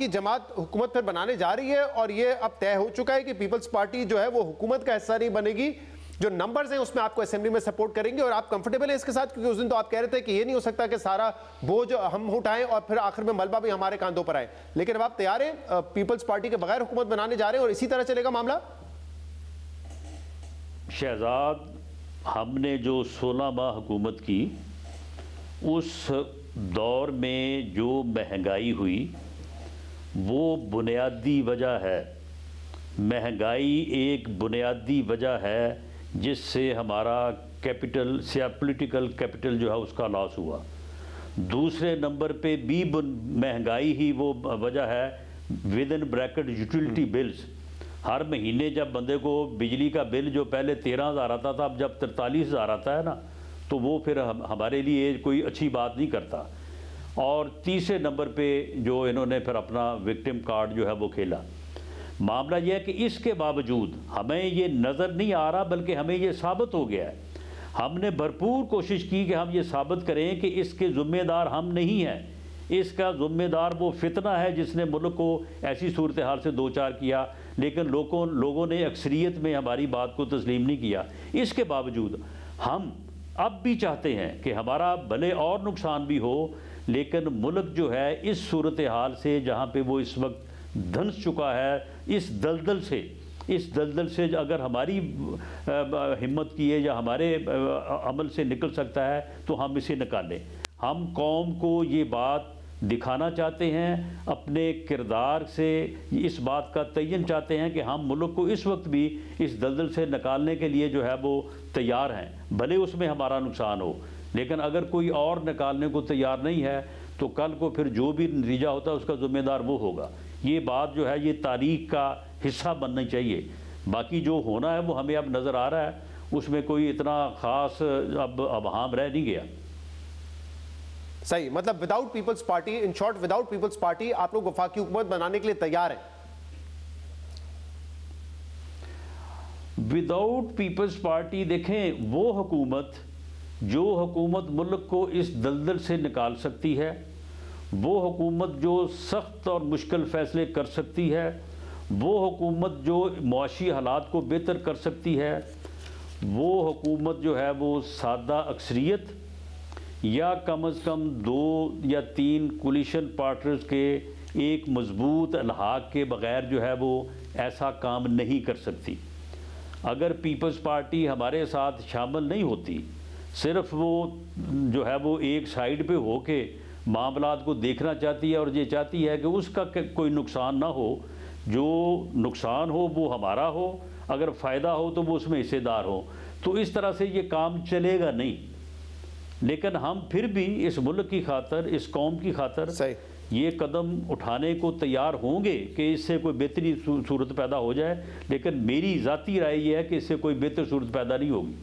आपकी जमात हुकूमत फिर बनाने जा रही है और ये अब तय हो चुका है कि पीपल्स पार्टी जो है वो हुकूमत का हिस्सा नहीं बनेगी, जो नंबर्स हैं उसमें आपको असेंबली में सपोर्ट करेंगे और आप कंफर्टेबल हैं इसके साथ? क्योंकि उस दिन तो आप कह रहे थे कि ये नहीं हो सकता कि सारा बोझ हम उठाएं और फिर आखिर में मलबा भी हमारे कांधों पर आए, लेकिन अब आप तैयार हैं, पीपल्स पार्टी के बगैर हुकूमत बनाने जा रहे हैं और इसी तरह चलेगा मामला? शहजाद, हमने जो 16 माह हुकूमत की, उस दौर में जो महंगाई हुई वो बुनियादी वजह है। महंगाई एक बुनियादी वजह है जिससे हमारा कैपिटल से पॉलिटिकल कैपिटल जो है उसका लॉस हुआ। दूसरे नंबर पे भी महंगाई ही वो वजह है within bracket utility bills. हर महीने जब बंदे को बिजली का बिल जो पहले 13,000 आता था, अब जब 43,000 आता है ना, तो वो फिर हमारे लिए कोई अच्छी बात नहीं करता। और तीसरे नंबर पे जो इन्होंने फिर अपना विक्टिम कार्ड जो है वो खेला। मामला यह है कि इसके बावजूद हमें ये नज़र नहीं आ रहा, बल्कि हमें ये साबित हो गया है। हमने भरपूर कोशिश की कि हम ये साबित करें कि इसके ज़िम्मेदार हम नहीं हैं, इसका ज़िम्मेदार वो फितना है जिसने मुल्क को ऐसी सूरत हाल से दो चार किया, लेकिन लोगों ने अक्सरियत में हमारी बात को तस्लीम नहीं किया। इसके बावजूद हम अब भी चाहते हैं कि हमारा भले और नुकसान भी हो, लेकिन मुल्क जो है इस सूरत हाल से जहाँ पे वो इस वक्त धंस चुका है, इस दलदल से अगर हमारी हिम्मत की है या हमारे अमल से निकल सकता है तो हम इसे निकालें। हम कौम को ये बात दिखाना चाहते हैं, अपने किरदार से इस बात का तयन चाहते हैं कि हम मुल्क को इस वक्त भी इस दलदल से निकालने के लिए जो है वो तैयार हैं, भले उसमें हमारा नुकसान हो। लेकिन अगर कोई और निकालने को तैयार नहीं है तो कल को फिर जो भी नतीजा होता है उसका ज़िम्मेदार वो होगा। ये बात जो है ये तारीख का हिस्सा बननी चाहिए। बाकी जो होना है वो हमें अब नज़र आ रहा है, उसमें कोई इतना ख़ास अब हम रह नहीं गया। सही, मतलब without Peoples Party, in short without Peoples Party आप लोग वफाकी हुकूमत बनाने के लिए तैयार हैं? विदाउट पीपल्स पार्टी देखें, वो हुकूमत जो हुकूमत मुल्क को इस दलदल से निकाल सकती है, वो हुकूमत जो सख्त और मुश्किल फ़ैसले कर सकती है, वो हुकूमत जो मुआशी हालात को बेहतर कर सकती है, वो हुकूमत जो है वो सादा अक्सरियत या कम अज़ कम 2 या 3 कोलिशन पार्टनर्स के एक मजबूत अलहाक के बग़ैर जो है वो ऐसा काम नहीं कर सकती। अगर पीपल्स पार्टी हमारे साथ शामिल नहीं होती, सिर्फ वो जो है वो एक साइड पे हो के मामलात को देखना चाहती है और ये चाहती है कि उसका कोई नुकसान ना हो, जो नुकसान हो वो हमारा हो, अगर फ़ायदा हो तो वो उसमें हिस्सेदार हो, तो इस तरह से ये काम चलेगा नहीं। लेकिन हम फिर भी इस मुल्क की खातर, इस कौम की खातर ये कदम उठाने को तैयार होंगे कि इससे कोई बेहतरी सूरत पैदा हो जाए, लेकिन मेरी ज़ाती राय ये है कि इससे कोई बेहतर सूरत पैदा नहीं होगी।